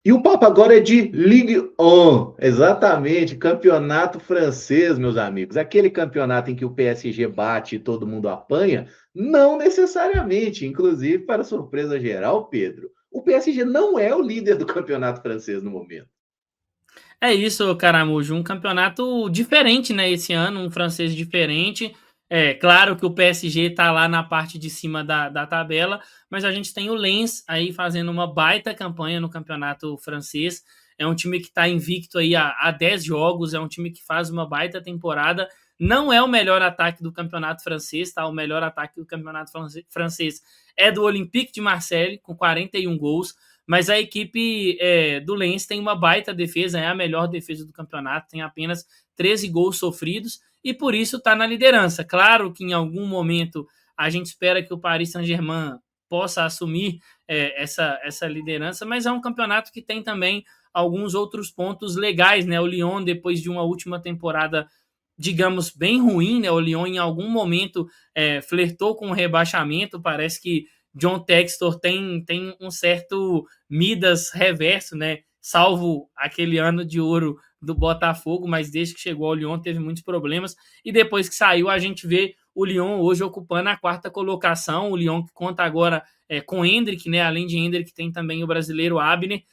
E o papo agora é de Ligue 1, exatamente, campeonato francês, meus amigos. Aquele campeonato em que o PSG bate e todo mundo apanha? Não necessariamente, inclusive, para surpresa geral, Pedro, o PSG não é o líder do campeonato francês no momento. É isso, Caramujo, um campeonato diferente, né, esse ano, um francês diferente. É claro que o PSG tá lá na parte de cima da tabela, mas a gente tem o Lens aí fazendo uma baita campanha no campeonato francês. É um time que está invicto aí há 10 jogos, é um time que faz uma baita temporada. Não é o melhor ataque do campeonato francês, tá? O melhor ataque do campeonato francês é do Olympique de Marseille, com 41 gols. Mas a equipe do Lens tem uma baita defesa, é a melhor defesa do campeonato, tem apenas 13 gols sofridos e por isso está na liderança. Claro que em algum momento a gente espera que o Paris Saint-Germain possa assumir essa liderança, mas é um campeonato que tem também alguns outros pontos legais, né? O Lyon, depois de uma última temporada, digamos, bem ruim, né? O Lyon em algum momento flertou com o rebaixamento, parece que John Textor tem um certo Midas reverso, né? Salvo aquele ano de ouro do Botafogo, mas desde que chegou ao Lyon teve muitos problemas. E depois que saiu, a gente vê o Lyon hoje ocupando a quarta colocação. O Lyon que conta agora com Endrick, né? Além de Endrick, tem também o brasileiro Abner.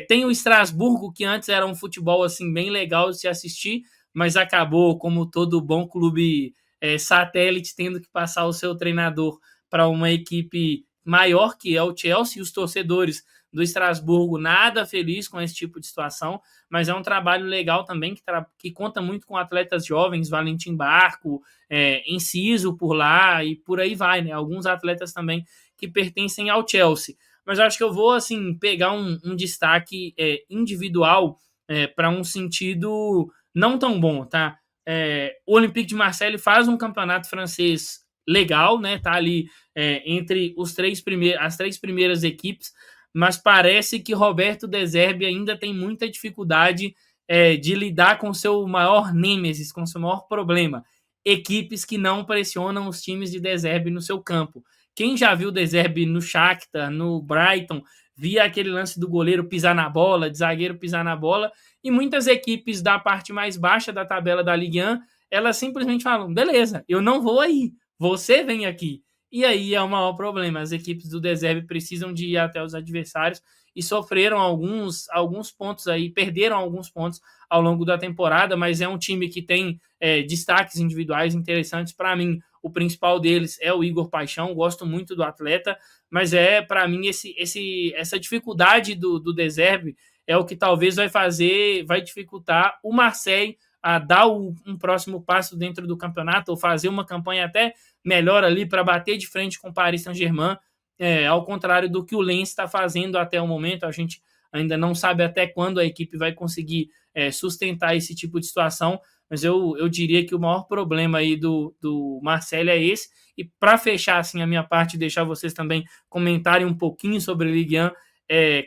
Tem o Estrasburgo, que antes era um futebol assim bem legal de se assistir, mas acabou, como todo bom clube satélite, tendo que passar o seu treinador para uma equipe maior, que é o Chelsea, e os torcedores do Estrasburgo nada feliz com esse tipo de situação, mas é um trabalho legal também que conta muito com atletas jovens, Valentim Barco, Enciso por lá e por aí vai, né? Alguns atletas também que pertencem ao Chelsea. Mas eu acho que eu vou assim pegar um destaque individual para um sentido não tão bom, tá? O Olympique de Marseille faz um campeonato francês legal, né? Tá ali entre as três primeiras equipes, mas parece que Roberto De Zerbi ainda tem muita dificuldade de lidar com seu maior nêmesis, com seu maior problema. Equipes que não pressionam os times de De Zerbi no seu campo. Quem já viu De Zerbi no Shakhtar, no Brighton, via aquele lance do goleiro pisar na bola, de zagueiro pisar na bola, e muitas equipes da parte mais baixa da tabela da Ligue 1, elas simplesmente falam, beleza, eu não vou aí, você vem aqui. E aí é o maior problema. As equipes do Deserve precisam de ir até os adversários e sofreram alguns pontos aí, perderam alguns pontos ao longo da temporada, mas é um time que tem destaques individuais interessantes. Para mim, o principal deles é o Igor Paixão, gosto muito do atleta, mas para mim, essa dificuldade do Deserve é o que talvez vai dificultar o Marseille a dar um próximo passo dentro do campeonato ou fazer uma campanha até melhor ali para bater de frente com o Paris Saint-Germain, ao contrário do que o Lens está fazendo até o momento. A gente ainda não sabe até quando a equipe vai conseguir sustentar esse tipo de situação, mas eu diria que o maior problema aí do Marcelo é esse. E para fechar assim a minha parte, deixar vocês também comentarem um pouquinho sobre a Ligue 1,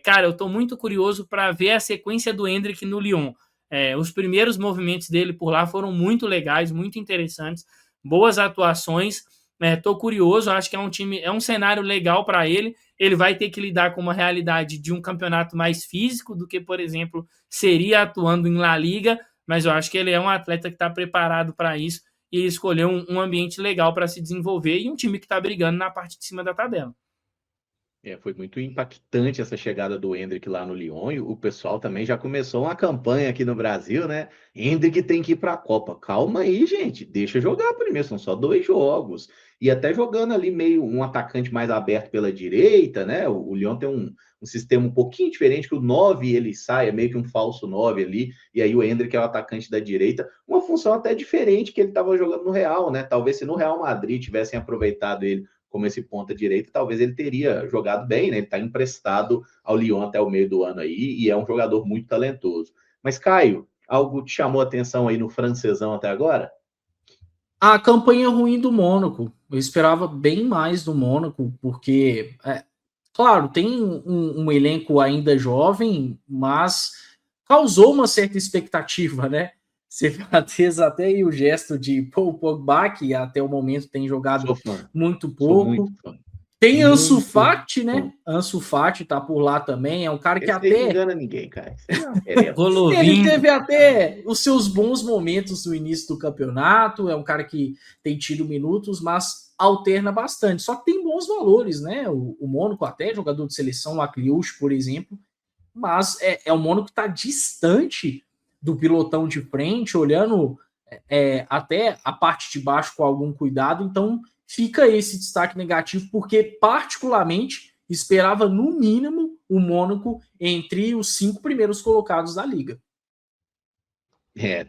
cara, eu estou muito curioso para ver a sequência do Endrick no Lyon. Os primeiros movimentos dele por lá foram muito legais, muito interessantes, boas atuações. Estou curioso, acho que é um cenário legal para ele. Ele vai ter que lidar com uma realidade de um campeonato mais físico do que, por exemplo, seria atuando em La Liga, mas eu acho que ele é um atleta que está preparado para isso e escolheu um ambiente legal para se desenvolver e um time que está brigando na parte de cima da tabela. Foi muito impactante essa chegada do Endrick lá no Lyon. E o pessoal também já começou uma campanha aqui no Brasil, né? Endrick tem que ir para a Copa. Calma aí, gente. Deixa jogar primeiro. São só 2 jogos. E até jogando ali meio um atacante mais aberto pela direita, né? O Lyon tem um sistema um pouquinho diferente, que o 9 ele sai, é meio que um falso 9 ali. E aí o Endrick é o atacante da direita. Uma função até diferente que ele estava jogando no Real, né? Talvez se no Real Madrid tivessem aproveitado ele como esse ponta direita, talvez ele teria jogado bem, né? Ele está emprestado ao Lyon até o meio do ano aí e é um jogador muito talentoso. Mas, Caio, algo te chamou a atenção aí no francesão até agora? A campanha ruim do Mônaco. Eu esperava bem mais do Mônaco, porque, claro, tem um elenco ainda jovem, mas causou uma certa expectativa, né? Você fez até aí o gesto de Paul Pogba, que até o momento tem jogado Sou fã, muito sou muito pouco. fã. Tem Ansu Muito Fati, né? bom. Ansu Fati tá por lá também. É um cara que Esse aí não até. engana ninguém, cara. Esse aí é uma pereba. Ele Golovin. teve até os seus bons momentos no início do campeonato. É um cara que tem tido minutos, mas alterna bastante. Só que tem bons valores, né? O Mônaco, até jogador de seleção, o Akliouche, por exemplo. Mas é um Mônaco que está distante do pilotão de frente, olhando até a parte de baixo com algum cuidado. Então fica esse destaque negativo, porque particularmente esperava no mínimo o Mônaco entre os 5 primeiros colocados da liga.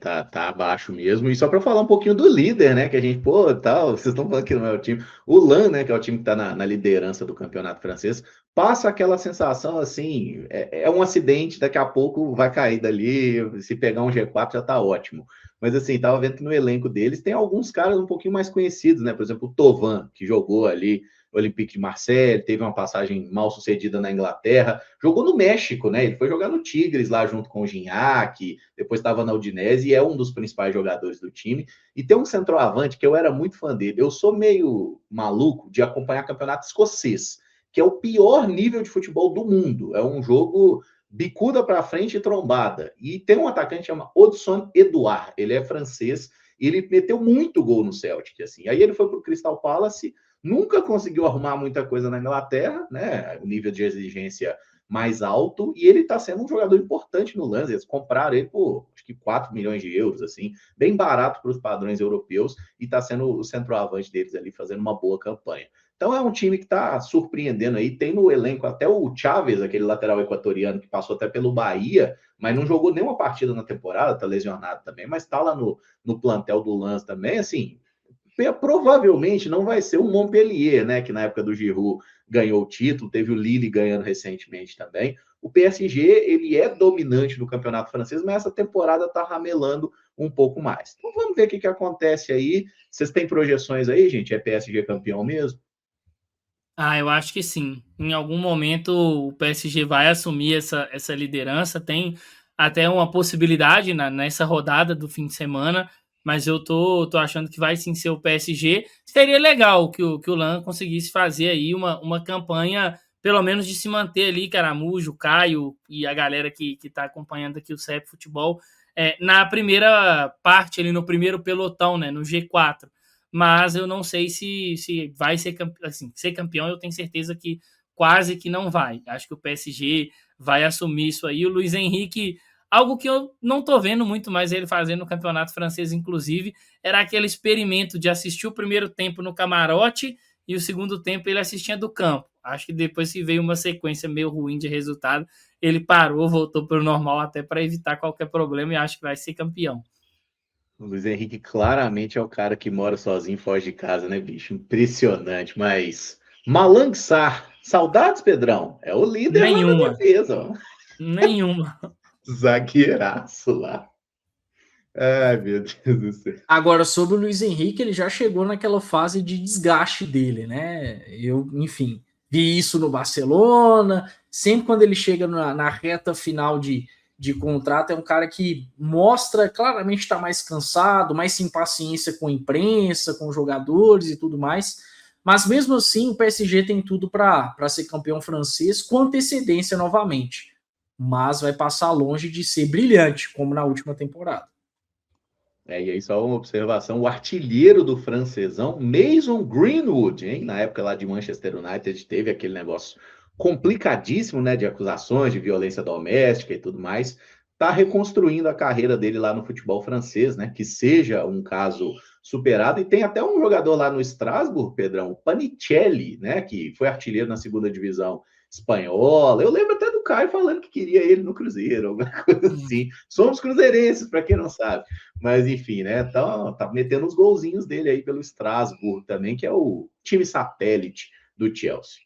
Tá abaixo mesmo. E só para falar um pouquinho do líder, né? Que a gente, pô, tal, vocês estão falando que não é o time. O Lan, né? Que é o time que está na liderança do campeonato francês, passa aquela sensação assim: é um acidente, daqui a pouco vai cair dali. Se pegar um G4 já tá ótimo. Mas assim, tava vendo que no elenco deles tem alguns caras um pouquinho mais conhecidos, né? Por exemplo, o Thauvin, que jogou ali Olympique de Marseille, teve uma passagem mal sucedida na Inglaterra, jogou no México, né? Ele foi jogar no Tigres lá junto com o Gignac, depois estava na Udinese e é um dos principais jogadores do time. E tem um centroavante que eu era muito fã dele. Eu sou meio maluco de acompanhar campeonato escocês, que é o pior nível de futebol do mundo. É um jogo bicuda para frente e trombada. E tem um atacante que chama Odsonne Edouard. Ele é francês e ele meteu muito gol no Celtic, assim. Aí ele foi para o Crystal Palace, nunca conseguiu arrumar muita coisa na Inglaterra, né? O nível de exigência mais alto, e ele está sendo um jogador importante no Lens. Eles compraram ele por acho que 4 milhões de euros, assim, bem barato para os padrões europeus, e está sendo o centroavante deles ali, fazendo uma boa campanha. Então é um time que está surpreendendo aí. Tem no elenco até o Chaves, aquele lateral equatoriano que passou até pelo Bahia, mas não jogou nenhuma partida na temporada, está lesionado também, mas está lá no plantel do Lens também, assim. Provavelmente não vai ser o Montpellier, né? Que na época do Giroud ganhou o título, teve o Lille ganhando recentemente também. O PSG ele é dominante no campeonato francês, mas essa temporada está ramelando um pouco mais. Então vamos ver o que acontece aí. Vocês têm projeções aí, gente? É PSG campeão mesmo? Eu acho que sim. Em algum momento o PSG vai assumir essa liderança. Tem até uma possibilidade nessa rodada do fim de semana, mas eu tô achando que vai sim ser o PSG. Seria legal que o Lan conseguisse fazer aí uma campanha, pelo menos de se manter ali, Caramujo, Caio e a galera que está acompanhando aqui o CEP Futebol, na primeira parte, ali no primeiro pelotão, né, no G4. Mas eu não sei se vai ser campeão. Assim, ser campeão, eu tenho certeza que quase que não vai. Acho que o PSG vai assumir isso aí. O Luiz Henrique, algo que eu não tô vendo muito mais ele fazendo no campeonato francês, inclusive, era aquele experimento de assistir o primeiro tempo no camarote e o segundo tempo ele assistia do campo. Acho que depois que veio uma sequência meio ruim de resultado, ele parou, voltou para o normal até para evitar qualquer problema e acho que vai ser campeão. O Luiz Henrique claramente é o cara que mora sozinho, foge de casa, né, bicho? Impressionante, mas Malang Sarr, saudades, Pedrão? É o líder lá na Nenhuma. defesa, ó. Nenhuma. Zagueiraço lá. Ai, meu Deus do céu. Agora, sobre o Luiz Henrique, ele já chegou naquela fase de desgaste dele, né? Enfim, vi isso no Barcelona. Sempre quando ele chega na reta final de contrato, é um cara que mostra claramente estar mais cansado, mais sem paciência com a imprensa, com os jogadores e tudo mais. Mas mesmo assim, o PSG tem tudo para ser campeão francês com antecedência novamente. Mas vai passar longe de ser brilhante, como na última temporada. E aí só uma observação, o artilheiro do francesão, Mason Greenwood, hein? Na época lá de Manchester United, teve aquele negócio complicadíssimo, né, de acusações de violência doméstica e tudo mais, tá reconstruindo a carreira dele lá no futebol francês, né, que seja um caso superado, e tem até um jogador lá no Strasbourg, Pedrão, Panicelli, né, que foi artilheiro na segunda divisão espanhola. Eu lembro até do Caio falando que queria ele no Cruzeiro, alguma coisa assim. Somos cruzeirenses, para quem não sabe. Mas enfim, né? Tá metendo os golzinhos dele aí pelo Strasbourg também, que é o time satélite do Chelsea.